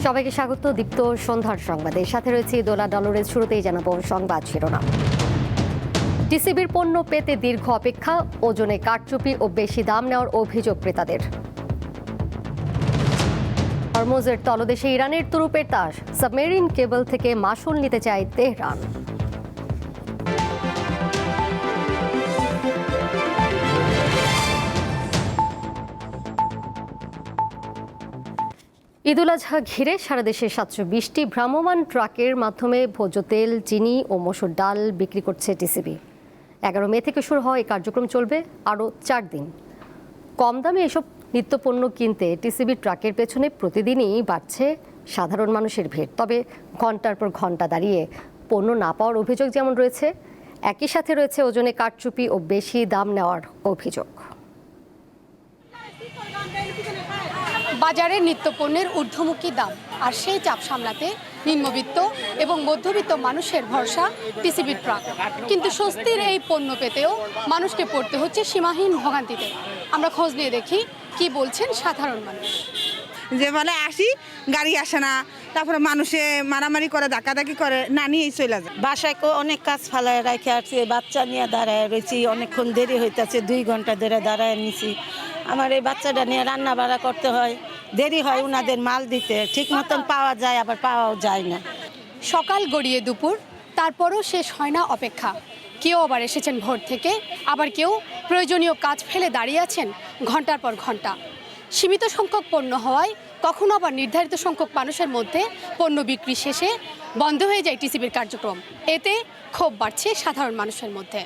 সবাইকে স্বাগত দীপ্ত সন্ধ্যার সংবাদে। সাথে রয়েছে দোলা ডলরের। শুরুতেই জানাবো সংবাদ শিরোনাম। টিসিবির পণ্য পেতে দীর্ঘ অপেক্ষা, ওজনে কারচুপি ও বেশি দাম নেওয়ার অভিযোগ ক্রেতাদের। হরমুজের তলদেশে ইরানের তুরুপের তাস, সাবমেরিন কেবল থেকে মাশুল নিতে চায় তেহরান। ঈদুল আজহা ঘিরে সারা দেশে 720টি ভ্রাম্যমাণ ট্রাকের মাধ্যমে ভোজ্য তেল, চিনি ও মসুর ডাল বিক্রি করছে টিসিবি। 11 মে থেকে শুরু হওয়া এই কার্যক্রম চলবে আরও 4 দিন। কম দামে এসব নিত্যপণ্য কিনতে টিসিবি ট্রাকের পেছনে প্রতিদিনই বাড়ছে সাধারণ মানুষের ভিড়। তবে ঘন্টার পর ঘন্টা দাঁড়িয়ে পণ্য না পাওয়ার অভিযোগ যেমন রয়েছে, একই সাথে রয়েছে ওজনে কারচুপি ও বেশি দাম নেওয়ার অভিযোগ। বাজারে নিত্যপণ্যের ঊর্ধ্বমুখী দাম আর সেই চাপ সামলাতে নিম্নবিত্ত এবং মধ্যবিত্ত মানুষের ভরসা টিসিবি ট্রাক। কিন্তু স্বস্তির এই পণ্য পেতেও মানুষকে পড়তে হচ্ছে সীমাহীন ভোগান্তিতে। আমরা খোঁজ নিয়ে দেখি কি বলছেন সাধারণ মানুষ। যে বলে আসি, গাড়ি আসে না, তারপরে মানুষে মারামারি করে, ধাক্কাধাক্কি করে, না নিয়েই চলে যায়। বাসায় অনেক কাজ ফালায় রেখে আসছি, বাচ্চা নিয়ে দাঁড়ায় রয়েছি, অনেকক্ষণ দেরি হইতেছে, 2 ঘন্টা ধরে দাঁড়ায় নিছি। আমার এই বাচ্চাটা নিয়ে রান্না বাড়া করতে হয়, দেরি হয় ওনাদের মাল দিতে, ঠিক মতন পাওয়া যায় আবার পাওয়াও যায় না। সকাল গড়িয়ে দুপুর, তারপরও শেষ হয় না অপেক্ষা। কেউ আবার এসেছেন ভোর থেকে, আবার কেউ প্রয়োজনীয় কাজ ফেলে দাঁড়িয়ে আছেন ঘন্টার পর ঘন্টা। সীমিত সংখ্যক পণ্য হওয়ায় কখনো আবার নির্ধারিত সংখ্যক মানুষের মধ্যে পণ্য বিক্রি শেষে বন্ধ হয়ে যায় টিসিবির কার্যক্রম। এতে ক্ষোভ বাড়ছে সাধারণ মানুষের মধ্যে।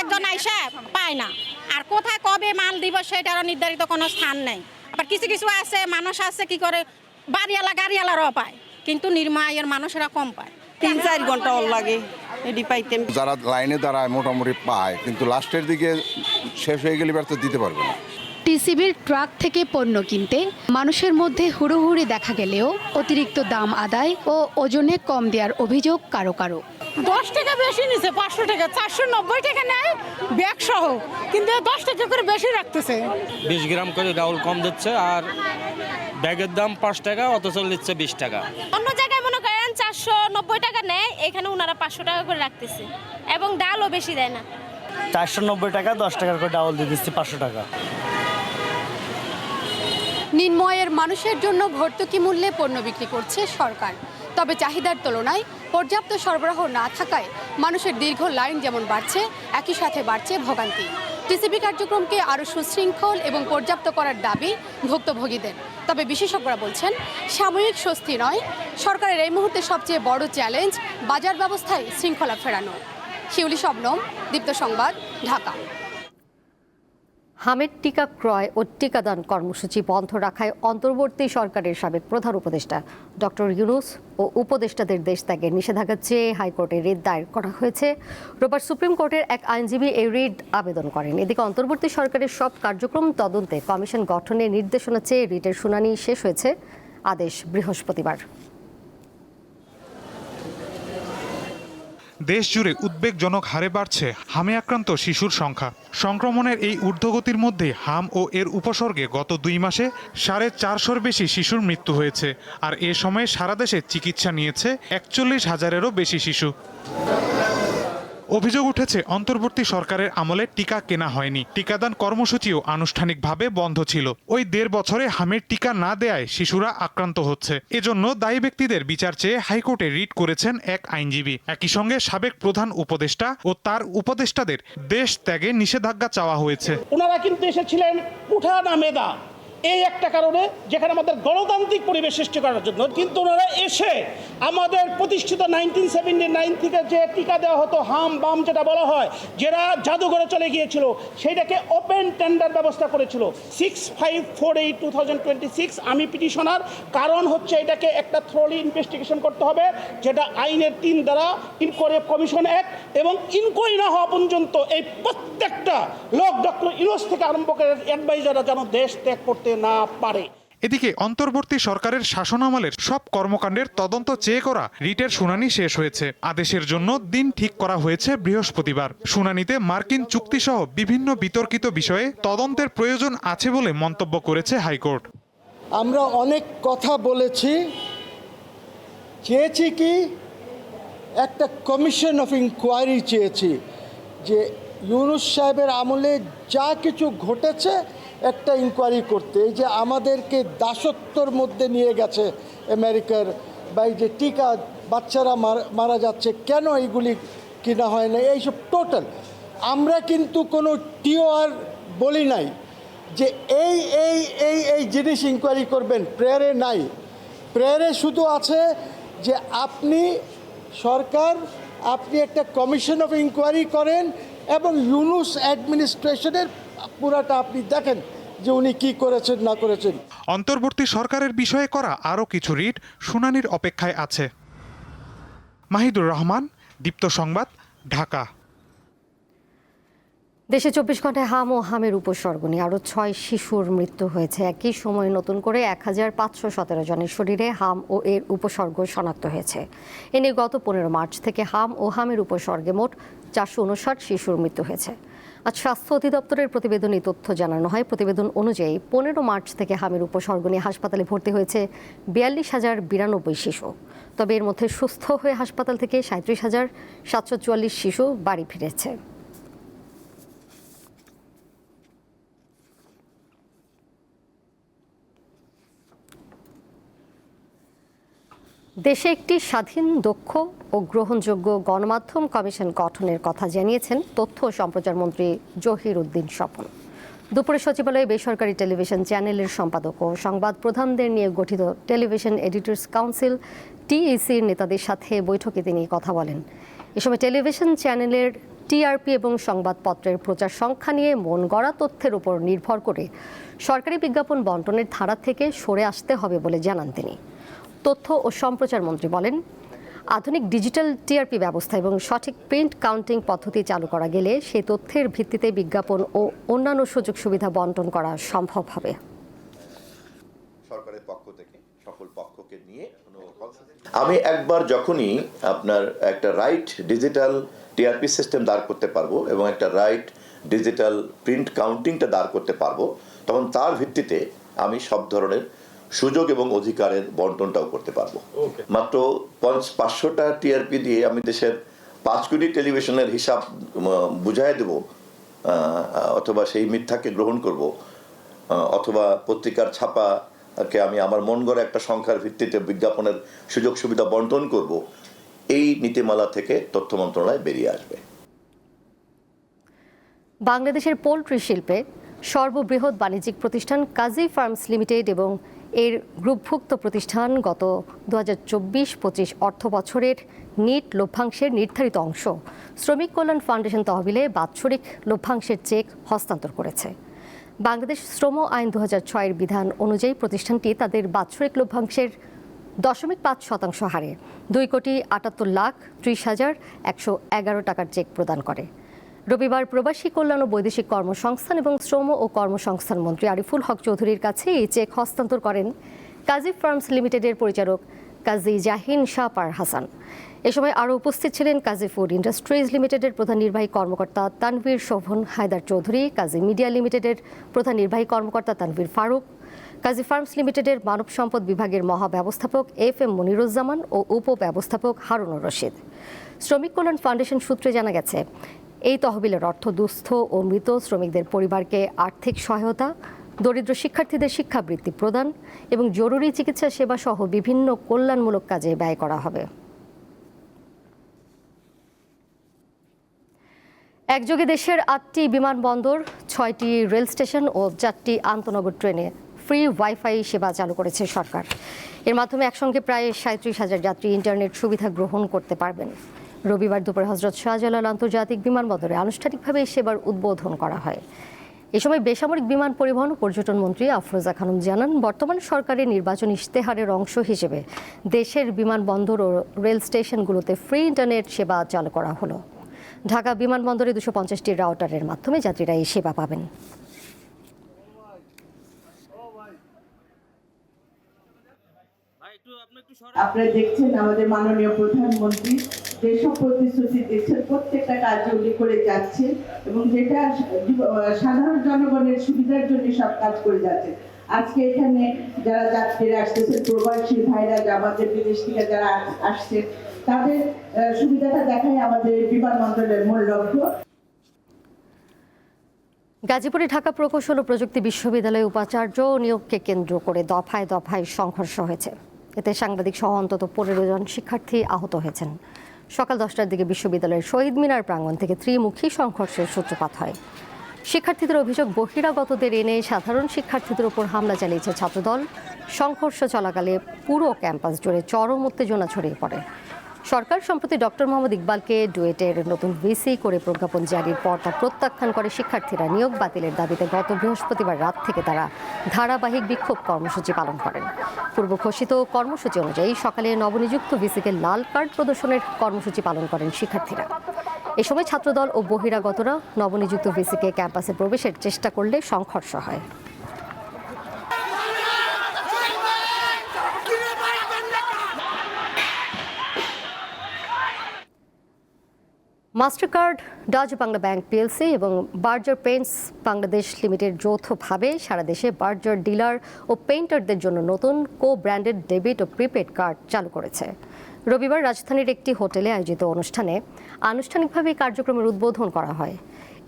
একজন আইসা পায় না, আর কোথায় কবে মাল দিব সেটারও নির্ধারিত কোনো স্থান নেই। আবার কিছু কিছু আছে মানুষ আছে কি করে বাড়িওয়ালা গাড়িওয়ালারাও পায়, কিন্তু নির্মায়ের মানুষেরা কম পায়। 3-4 ঘন্টা ওর লাগে এটি পাইতে। যারা লাইনে দাঁড়ায় মোটামুটি পায়, কিন্তু লাস্টের দিকে শেষ হয়ে গেলে তো দিতে পারবে না। টিসিবির ট্রাক থেকে পণ্য কিনতে মানুষের মধ্যে হুড়োহুড়ি দেখা গেলেও অতিরিক্ত দাম আদায় ও ওজনে কম দেওয়ার অভিযোগ কারো কারো। 10 টাকা বেশি নিছে, 500 টাকা, 490 টাকা নেয় ব্যাগ সহ, কিন্তু 10 টাকা করে বেশি রাখতেছে। 20 গ্রাম করে ডাউল কম দিচ্ছে, আর ব্যাগের দাম 5 টাকা, অথচ নিচ্ছে 20 টাকা। অন্য জায়গায় মনে করেন 490 টাকা নেয়, এখানে ওনারা 500 টাকা করে রাখতেছে, এবং ডালও বেশি দেয় না। 490 টাকা 10 টাকার করে ডাউল দিয়ে দিচ্ছি 500 টাকা। নিম্নআয়ের মানুষের জন্য ভর্তুকি মূল্যে পণ্য বিক্রি করছে সরকার। তবে চাহিদার তুলনায় পর্যাপ্ত সরবরাহ না থাকায় মানুষের দীর্ঘ লাইন যেমন বাড়ছে, একই সাথে বাড়ছে ভোগান্তি। টিসিবি কার্যক্রমকে আরও সুশৃঙ্খল এবং পর্যাপ্ত করার দাবি ভুক্তভোগীদের। তবে বিশেষজ্ঞরা বলছেন, সাময়িক স্বস্তি নয়, সরকারের এই মুহূর্তে সবচেয়ে বড় চ্যালেঞ্জ বাজার ব্যবস্থায় শৃঙ্খলা ফেরানো। শিউলি শবনম, দীপ্ত সংবাদ, ঢাকা। হামের টিকা ক্রয় ও টিকাদান কর্মসূচি বন্ধ রাখায় অন্তর্বর্তী সরকারের সাবেক প্রধান উপদেষ্টা ডক্টর ইউনূস ও উপদেষ্টাদের দেশ ত্যাগের নিষেধাজ্ঞা চেয়ে হাইকোর্টে রিট দায়ের করা হয়েছে। রোববার সুপ্রিম কোর্টের এক আইনজীবী এই রিট আবেদন করেন। এদিকে অন্তর্বর্তী সরকারের সব কার্যক্রম তদন্তে কমিশন গঠনের নির্দেশনা চেয়ে রিটের শুনানি শেষ হয়েছে। আদেশ বৃহস্পতিবার। দেশ জুড়ে উদ্বেগজনক হারে বাড়ছে হামে আক্রান্ত শিশুর সংখ্যা। সংক্রমণের এই ঊর্ধ্বগতির মধ্যে হাম ও এর উপসর্গে গত 2 মাসে 450-র বেশি শিশুর মৃত্যু হয়েছে। আর এ সময়ে সারা দেশে চিকিৎসা নিয়েছে 41,000-এরও বেশি শিশু। অভিযোগ উঠেছে, অন্তর্বর্তী সরকারের আমলে টিকা কেনা হয়নি, টিকাদান কর্মসূচিও আনুষ্ঠানিকভাবে বন্ধ ছিল। ওই 1.5 বছরে হামের টিকা না দেয়ায় শিশুরা আক্রান্ত হচ্ছে। এজন্য দায়ী ব্যক্তিদের বিচার চেয়ে হাইকোর্টে রিট করেছেন এক আইনজীবী। একই সঙ্গে সাবেক প্রধান উপদেষ্টা ও তার উপদেষ্টাদের দেশ ত্যাগে নিষেধাজ্ঞা চাওয়া হয়েছে। ওনারা কিন্তু এসেছিলেন উঠা না মেধা, এই একটা কারণে, যেখানে আমাদের গণতান্ত্রিক পরিবেশ সৃষ্টি করার জন্য। কিন্তু ওনারা এসে আমাদের প্রতিষ্ঠিত 1979 থেকে যে টিকা দেওয়া হতো, হাম বাম যেটা বলা হয়, যারা জাদুঘরে চলে গিয়েছিল, সেইটাকে ওপেন টেন্ডার ব্যবস্থা করেছিল 6548/2026। আমি পিটিশনার, কারণ হচ্ছে এটাকে একটা থ্রোলি ইনভেস্টিগেশন করতে হবে, যেটা আইনের 3 দ্বারা ইনকোয়ারি কমিশন অ্যাক্ট, এবং ইনকোয়ারি না হওয়া পর্যন্ত এই প্রত্যেকটা লোক ডক্টর ইউনূস থেকে আরম্ভ করে অ্যাডভাইজাররা যেন দেশ ত্যাগ করতে না পারে। এদিকে অন্তর্বর্তী সরকারের শাসনামলের সব কর্মকাণ্ডের তদন্ত চেয়ে করা রিটের শুনানি শেষ হয়েছে। আদেশের জন্য দিন ঠিক করা হয়েছে বৃহস্পতিবার। শুনানিতে মার্কিন চুক্তিসহ বিভিন্ন বিতর্কিত বিষয়ে তদন্তের প্রয়োজন আছে বলে মন্তব্য করেছে হাইকোর্ট। আমরা অনেক কথা বলেছি, চেয়েছি কি একটা কমিশন অফ ইনকোয়ারি চেয়েছি, যে ইউনূস সাহেবের আমলে যা কিছু ঘটেছে একটা ইনকোয়ারি করতে। এই যে আমাদেরকে দাসত্বর মধ্যে নিয়ে গেছে আমেরিকার, বা এই যে টিকা বাচ্চারা মারা যাচ্ছে, কেন এইগুলি কিনা হয় না, এইসব টোটাল। আমরা কিন্তু কোনো টিওআর বলি নাই যে এই এই এই এই জিনিস ইনকোয়ারি করবেন, প্রেয়ারে নাই। প্রেয়ারে শুধু আছে যে আপনি সরকার, আপনি একটা কমিশন অফ ইনকোয়ারি করেন এবং ইউনূস অ্যাডমিনিস্ট্রেশনের পুরাটা আপনি দেখেন যে উনি কি করেছেন না করেছেন। অন্তর্বর্তী সরকারের বিষয়ে করা আরও কিছু রিট শুনানির অপেক্ষায় আছে। মাহিদুর রহমান, দীপ্ত সংবাদ, ঢাকা। দেশে 24 ঘন্টায় হাম ও হামের উপসর্গ নিয়ে আরও 6 শিশুর মৃত্যু হয়েছে। একই সময়ে নতুন করে 1517 জনের শরীরে হাম ও এর উপসর্গ শনাক্ত হয়েছে। এ নিয়ে গত 15 মার্চ থেকে হাম ও হামের উপসর্গে মোট 459 শিশুর মৃত্যু হয়েছে। আজ স্বাস্থ্য অধিদপ্তরের প্রতিবেদনে তথ্য জানানো হয়। প্রতিবেদন অনুযায়ী 15 মার্চ থেকে হামের উপসর্গ নিয়ে হাসপাতালে ভর্তি হয়েছে 42,092 শিশু। তবে এর মধ্যে সুস্থ হয়ে হাসপাতাল থেকে 37,744 শিশু বাড়ি ফিরেছে। দেশে একটি স্বাধীন, দক্ষ ও গ্রহণযোগ্য গণমাধ্যম কমিশন গঠনের কথা জানিয়েছেন তথ্য ও সম্প্রচার মন্ত্রী জহির উদ্দিন স্বপন। দুপুরে সচিবালয়ে বেসরকারি টেলিভিশন চ্যানেলের সম্পাদক ও সংবাদ প্রধানদের নিয়ে গঠিত টেলিভিশন এডিটর্স কাউন্সিল টিইসির নেতাদের সাথে বৈঠকে তিনি কথা বলেন। এ সময় টেলিভিশন চ্যানেলের টিআরপি এবং সংবাদপত্রের প্রচার সংখ্যা নিয়ে মন গড়া তথ্যের উপর নির্ভর করে সরকারি বিজ্ঞাপন বণ্টনের ধারা থেকে সরে আসতে হবে বলে জানান তিনি। তথ্য ও সম্প্রচার মন্ত্রী বলেন, আধুনিক ডিজিটাল টিআরপি ব্যবস্থা এবং সঠিক প্রিন্ট কাউন্টিং পদ্ধতি চালু করা গেলে সেই তথ্যের ভিত্তিতে বিজ্ঞাপন ও অন্যান্য সুযোগ সুবিধা বণ্টন করা সম্ভব হবে। সরকারের পক্ষ থেকে সকল পক্ষকে নিয়ে আমি একবার যখনই আপনার একটা রাইট ডিজিটাল টিআরপি সিস্টেম দাঁড় করতে পারবো এবং একটা রাইট ডিজিটাল প্রিন্ট কাউন্টিংটা দাঁড় করতে পারবো, তখন তার ভিত্তিতে আমি সব ধরনের সুযোগ এবং অধিকারের বন্টনটাও করতে পারবো। মাত্র 500টা টিআরপি দিয়ে আমি দেশের 5 কোটি টেলিভিশনের হিসাব বুঝাই দেব, অথবা সেই মিথ্যাকে গ্রহণ করব, অথবা পত্রিকার ছাপাকে আমি আমার মন গড়া একটা সংখ্যার ভিত্তিতে বিজ্ঞাপনের সুযোগ সুবিধা বন্টন করব, এই নীতিমালা থেকে তথ্য মন্ত্রণালয় বেরিয়ে আসবে। বাংলাদেশের পোল্ট্রি শিল্পে সর্ববৃহৎ বাণিজ্যিক প্রতিষ্ঠান কাজী ফার্মস লিমিটেড এবং এর গ্রুপভুক্ত প্রতিষ্ঠান গত 2024-25 অর্থ বছরের নিট লভ্যাংশের নির্ধারিত অংশ শ্রমিক কল্যাণ ফাউন্ডেশন তহবিলে বাৎসরিক লভ্যাংশের চেক হস্তান্তর করেছে। বাংলাদেশ শ্রম আইন 2006-এর বিধান অনুযায়ী প্রতিষ্ঠানটি তাদের বাৎসরিক লভ্যাংশের 0.5% হারে 2,78,30,111 টাকার চেক প্রদান করে। রবিবার প্রবাসী কল্যাণ ও বৈদেশিক কর্মসংস্থান এবং শ্রম ও কর্মসংস্থান মন্ত্রী আরিফুল হক চৌধুরীর কাছে এই চেক হস্তান্তর করেন কাজী ফার্মস লিমিটেডের পরিচালক কাজী জাহিন শাহ পার হাসান। এ সময় আরও উপস্থিত ছিলেন কাজী ফুড ইন্ডাস্ট্রিজ লিমিটেডের প্রধান নির্বাহী কর্মকর্তা তানভীর শোভন হায়দার চৌধুরী, কাজী মিডিয়া লিমিটেডের প্রধান নির্বাহী কর্মকর্তা তানভীর ফারুক, কাজী ফার্মস লিমিটেডের মানব সম্পদ বিভাগের মহাব্যবস্থাপক FM মনিরুজ্জামান ও উপব্যবস্থাপক হারুনুর রশিদ। শ্রমিক কল্যাণ ফাউন্ডেশন সূত্রে জানা গেছে, এই তহবিলের অর্থ দুস্থ ও মৃত শ্রমিকদের পরিবারকে আর্থিক সহায়তা, দরিদ্র শিক্ষার্থীদের শিক্ষাবৃত্তি প্রদান এবং জরুরি চিকিৎসা সেবা সহ বিভিন্ন কল্যাণমূলক কাজে ব্যয় করা হবে। একযোগে দেশের 8টি বিমানবন্দর, 6টি রেল স্টেশন ও 4টি আন্তনগর ট্রেনে ফ্রি ওয়াইফাই সেবা চালু করেছে সরকার। এর মাধ্যমে একসঙ্গে প্রায় 37,000 যাত্রী ইন্টারনেট সুবিধা গ্রহণ করতে পারবেন। রবিবার দুপুরে হজরত শাহজালাল আন্তর্জাতিক বিমানবন্দরে আনুষ্ঠানিকভাবে এই সেবার উদ্বোধন করা হয়। এ সময় বেসামরিক বিমান পরিবহন ও পর্যটন মন্ত্রী আফরোজা খানম জানান, বর্তমান সরকারের নির্বাচনী ইশতেহারের অংশ হিসেবে দেশের বিমানবন্দর ও রেল স্টেশনগুলোতে ফ্রি ইন্টারনেট সেবা চালু করা হলো। ঢাকা বিমানবন্দরে 250টি রাউটারের মাধ্যমে যাত্রীরা এই সেবা পাবেন। আপনারা দেখছেন আমাদের মাননীয় প্রধানমন্ত্রী যেসব প্রতিশ্রুতি দিচ্ছেন প্রত্যেকটা কাজ উনি করে যাচ্ছেন এবং যেটা সাধারণ জনগণের সুবিধার জন্য সব কাজ করে যাচ্ছেন। আজকে এখানে যারা যাত্রীরা আসতেছেন, প্রবাসী ভাইরা আমাদের বিদেশ থেকে যারা আসছে, তাদের সুবিধাটা দেখাই আমাদের বিমানবন্দরের মূল লক্ষ্য। গাজীপুরে ঢাকা প্রকৌশল ও প্রযুক্তি বিশ্ববিদ্যালয়ে উপাচার্য নিয়োগকে কেন্দ্র করে দফায় দফায় সংঘর্ষ হয়েছে। এতে সাংবাদিক সহ অন্তত 15 জন শিক্ষার্থী আহত হয়েছেন। সকাল 10টার দিকে বিশ্ববিদ্যালয়ের শহীদ মিনার প্রাঙ্গণ থেকে ত্রিমুখী সংঘর্ষের সূত্রপাত হয়। শিক্ষার্থীদের অভিযোগ, বহিরাগতদের এনে সাধারণ শিক্ষার্থীদের উপর হামলা চালিয়েছে ছাত্রদল। সংঘর্ষ চলাকালে পুরো ক্যাম্পাস জুড়ে চরম উত্তেজনা ছড়িয়ে পড়ে। সরকার সম্প্রতি ডক্টর মোহাম্মদ ইকবালকে ডুয়েটের নতুন ভিসি করে প্রজ্ঞাপন জারির পর তা প্রত্যাখ্যান করে শিক্ষার্থীরা। নিয়োগ বাতিলের দাবিতে গত বৃহস্পতিবার রাত থেকে তারা ধারাবাহিক বিক্ষোভ কর্মসূচি পালন করেন। পূর্ব ঘোষিত কর্মসূচি অনুযায়ী সকালে নবনিযুক্ত ভিসিকে লাল কার্ড প্রদর্শনের কর্মসূচি পালন করেন শিক্ষার্থীরা। এ সময় ছাত্রদল ও বহিরাগতরা নবনিযুক্ত ভিসিকে ক্যাম্পাসে প্রবেশের চেষ্টা করলে সংঘর্ষ হয়। Mastercard, Dutch Bangla bank PLC এবং বার্জার পেইন্টস বাংলাদেশ লিমিটেড যৌথভাবে সারা দেশে বার্জার ডিলার ও পেইন্টারদের জন্য নতুন ব্র্যান্ডেড ডেবিট ও প্রিপেড কার্ড চালু করেছে। রবিবার রাজধানীর একটি হোটেলে আয়োজিত অনুষ্ঠানে আনুষ্ঠানিকভাবে কার্যক্রমের উদ্বোধন করা হয়।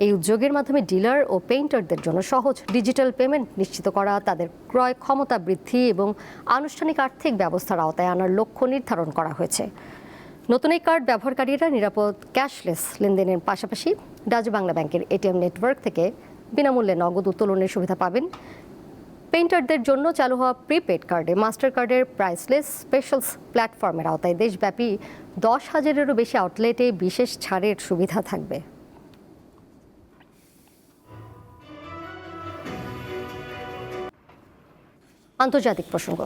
এই উদ্যোগের মাধ্যমে ডিলার ও পেইন্টারদের জন্য সহজ ডিজিটাল পেমেন্ট নিশ্চিত করা, তাদের ক্রয় ক্ষমতা বৃদ্ধি এবং আনুষ্ঠানিক আর্থিক ব্যবস্থার আওতায় আনার লক্ষ্য নির্ধারণ করা হয়েছে। নতুন এই কার্ড ব্যবহারকারীরা নিরাপদ ক্যাশলেস লেনদেনের পাশাপাশি ডাচ বাংলা ব্যাংকের এটিএম নেটওয়ার্ক থেকে বিনামূল্যে নগদ উত্তোলনের সুবিধা পাবেন। পেইন্টারদের জন্য চালু হওয়া প্রিপেড কার্ডে মাস্টার কার্ডের প্রাইসলেস স্পেশালস প্ল্যাটফর্মের আওতায় দেশব্যাপী 10,000-এরও বেশি আউটলেটে বিশেষ ছাড়ের সুবিধা থাকবে। আন্তর্জাতিক প্রসঙ্গ।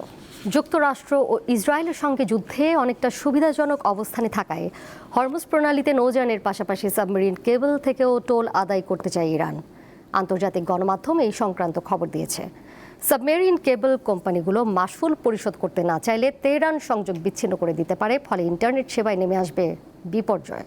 যুক্তরাষ্ট্র ও ইসরায়েলের সঙ্গে যুদ্ধে অনেকটা সুবিধাজনক অবস্থানে থাকায় হরমুজ প্রণালীতে নৌযানের পাশাপাশি সাবমেরিন কেবল থেকেও টোল আদায় করতে চায় ইরান। আন্তর্জাতিক গণমাধ্যম এই সংক্রান্ত খবর দিয়েছে। সাবমেরিন কেবল কোম্পানিগুলো মাসুল পরিশোধ করতে না চাইলে তেহরান সংযোগ বিচ্ছিন্ন করে দিতে পারে, ফলে ইন্টারনেট সেবায় নেমে আসবে বিপর্যয়।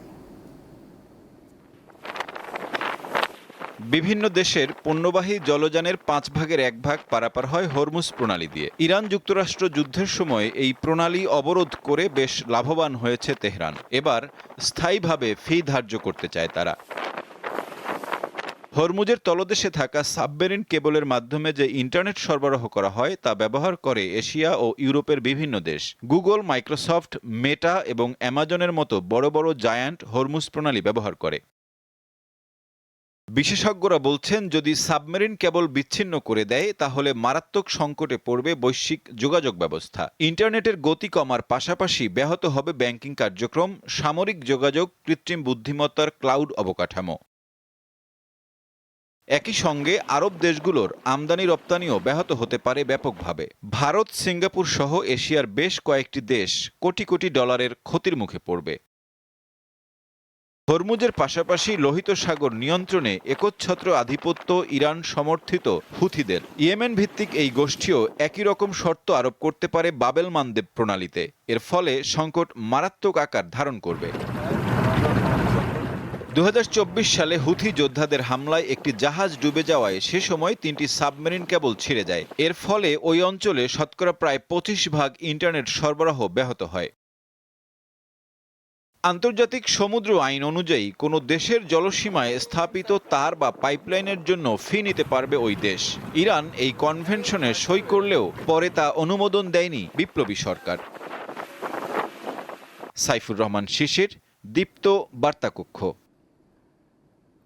বিভিন্ন দেশের পণ্যবাহী জলযানের 5 ভাগের 1 ভাগ পারাপার হয় হরমুজ প্রণালী দিয়ে। ইরান যুক্তরাষ্ট্র যুদ্ধের সময় এই প্রণালী অবরোধ করে বেশ লাভবান হয়েছে তেহরান। এবার স্থায়ীভাবে ফি ধার্য করতে চায় তারা। হরমুজের তলদেশে থাকা সাবমেরিন কেবলের মাধ্যমে যে ইন্টারনেট সরবরাহ করা হয় তা ব্যবহার করে এশিয়া ও ইউরোপের বিভিন্ন দেশ। গুগল, মাইক্রোসফট, মেটা এবং অ্যামাজনের মতো বড় বড় জায়ান্ট হরমুজ প্রণালী ব্যবহার করে। বিশেষজ্ঞরা বলছেন, যদি সাবমেরিন কেবল বিচ্ছিন্ন করে দেয় তাহলে মারাত্মক সংকটে পড়বে বৈশ্বিক যোগাযোগ ব্যবস্থা। ইন্টারনেটের গতি কমার পাশাপাশি ব্যাহত হবে ব্যাংকিং কার্যক্রম, সামরিক যোগাযোগ, কৃত্রিম বুদ্ধিমত্তার ক্লাউড অবকাঠামো। একই সঙ্গে আরব দেশগুলোর আমদানি রপ্তানিও ব্যাহত হতে পারে ব্যাপকভাবে। ভারত, সিঙ্গাপুর সহ এশিয়ার বেশ কয়েকটি দেশ কোটি কোটি ডলারের ক্ষতির মুখে পড়বে। হরমুজের পাশাপাশি লোহিত সাগর নিয়ন্ত্রণে একচ্ছত্র আধিপত্য ইরান সমর্থিত হুথিদের। ইয়েমেন ভিত্তিক এই গোষ্ঠীও একই রকম শর্ত আরোপ করতে পারে বাবেল মানদেব প্রণালীতে। এর ফলে সংকট মারাত্মক আকার ধারণ করবে। 2024 সালে হুথি যোদ্ধাদের হামলায় একটি জাহাজ ডুবে যাওয়ায় সে সময় 3টি সাবমেরিন কেবল ছিঁড়ে যায়। এর ফলে ওই অঞ্চলে শতকরা প্রায় 25 ভাগ ইন্টারনেট সরবরাহ ব্যাহত হয়। আন্তর্জাতিক সমুদ্র আইন অনুযায়ী কোনো দেশের জলসীমায় স্থাপিত তার বা পাইপলাইনের জন্য ফি নিতে পারবে ওই দেশ। ইরান এই কনভেনশনে সই করলেও পরে তা অনুমোদন দেয়নি বিপ্লবী সরকার। সাইফুর রহমান শিশির, দীপ্ত বার্তাকক্ষ।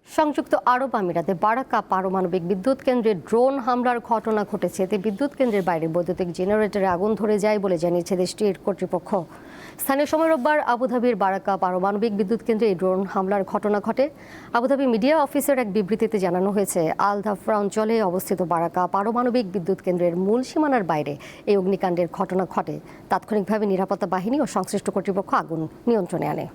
সংযুক্ত আরব আমিরাতে বারাকা পারমাণবিক বিদ্যুৎ কেন্দ্রে ড্রোন হামলার ঘটনা ঘটেছে। এতে বিদ্যুৎ কেন্দ্রের বাইরে বৈদ্যুতিক জেনারেটরে আগুন ধরে যায় বলে জানিয়েছে দেশটির কর্তৃপক্ষ। স্থানীয় সময় রোববার আবুধাবির বারাকা পারমাণবিক বিদ্যুৎ কেন্দ্রে এই ড্রোন হামলার ঘটনা ঘটে। আবুধাবি মিডিয়া অফিসের এক বিবৃতিতে জানানো হয়েছে, আল ধাফরা অঞ্চলে অবস্থিত বারাকা পারমাণবিক বিদ্যুৎ কেন্দ্রের মূল সীমানার বাইরে এই অগ্নিকাণ্ডের ঘটনা ঘটে। তাৎক্ষণিকভাবে নিরাপত্তা বাহিনী ও সংশ্লিষ্ট কর্তৃপক্ষ আগুন নিয়ন্ত্রণে আনে।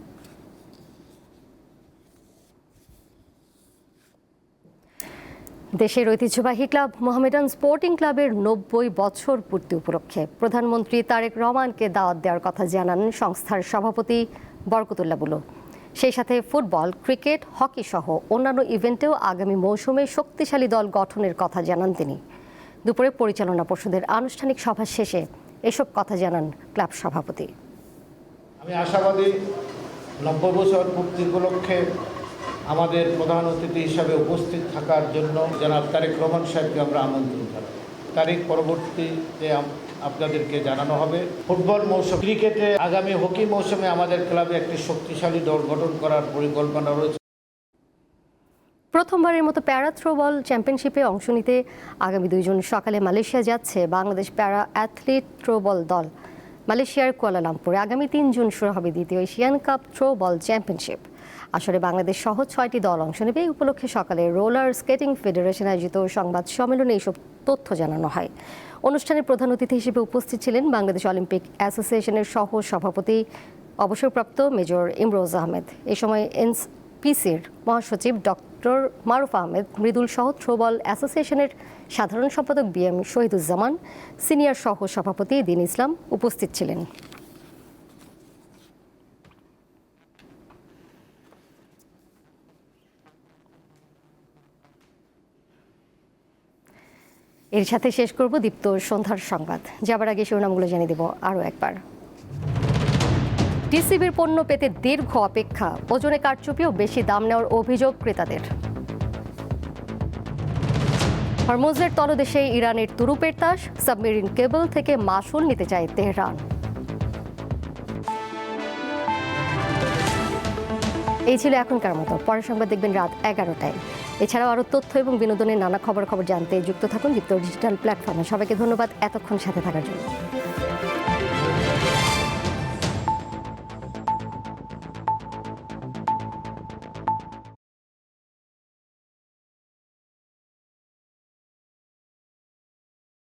দেশের ঐতিহ্যবাহী ক্লাব মোহামেডান স্পোর্টিং ক্লাবের 90 বছর পূর্তি উপলক্ষে প্রধানমন্ত্রী তারেক রহমানকে দাওয়াত দেওয়ার কথা জানান সংস্থার সভাপতি বরকতুল্লাহ বুলু। সেই সাথে ফুটবল, ক্রিকেট, হকি সহ অন্যান্য ইভেন্টেও আগামী মৌসুমে শক্তিশালী দল গঠনের কথা জানান তিনি। দুপুরে পরিচালনা পর্ষদের আনুষ্ঠানিক সভা শেষে এসব কথা জানান ক্লাব সভাপতি। আমি আশাবাদী 90 বছর পূর্তি উপলক্ষে আমাদের প্রধান অতিথি হিসাবে উপস্থিত থাকার জন্য জনাব তারেক রহমান সাহেবকে আমরা আমন্ত্রণ জানাই। তারিখ পরবর্তীতে আপনাদেরকে জানানো হবে। ফুটবল মৌসুম, ক্রিকেটে আগামী হকি মৌসুমে আমাদের ক্লাবে একটি শক্তিশালী দল গঠন করার পরিকল্পনা রয়েছে। প্রথমবারের মতো প্যারা থ্রোবল চ্যাম্পিয়নশিপে অংশ নিতে আগামী 2 জুন সকালে মালয়েশিয়া যাচ্ছে বাংলাদেশ প্যারা অ্যাথলিট থ্রোবল দল। মালয়েশিয়ার কুয়ালালামপুরে আগামী 3 জুন শুরু হবে দ্বিতীয় এশিয়ান কাপ থ্রোবল চ্যাম্পিয়নশিপ। আসলে বাংলাদেশ সহ 6টি দল অংশ নেবে। এই উপলক্ষে সকালে রোলার স্কেটিং ফেডারেশন আয়োজিত সংবাদ সম্মেলনে এইসব তথ্য জানানো হয়। অনুষ্ঠানে প্রধান অতিথি হিসেবে উপস্থিত ছিলেন বাংলাদেশ অলিম্পিক অ্যাসোসিয়েশনের সহ সভাপতি অবসরপ্রাপ্ত মেজর ইমরোজ আহমেদ। এ সময় এনপিসির মহাসচিব ডক্টর মারুফ আহমেদ, মৃদুল সহ থ্রোবল অ্যাসোসিয়েশনের সাধারণ সম্পাদক বিএম শহীদুজ্জামান, সিনিয়র সহ সভাপতি দিন ইসলাম উপস্থিত ছিলেন। এর সাথে শেষ করব দীপ্ত সন্ধ্যার সংবাদ। যাবার আগে শিরোনামগুলো জানিয়ে দেব আরও একবার। টিসিবির পণ্য পেতে দীর্ঘ অপেক্ষা, ওজনে কারচুপি ও বেশি দাম নেওয়ার অভিযোগ ক্রেতাদের। হরমুজের তলদেশে ইরানের তুরুপের তাস, সাবমেরিন কেবল থেকে মাসুল নিতে চায় তেহরান। এই ছিল এখনকার মতো। পরের সংবাদ দেখবেন রাত 11টায়। এছাড়াও আরও তথ্য এবং বিনোদনের নানা খবর জানতে যুক্ত থাকুন দীপ্ত ডিজিটাল প্ল্যাটফর্মে। সবাইকে ধন্যবাদ এতক্ষণ সাথে থাকার জন্য।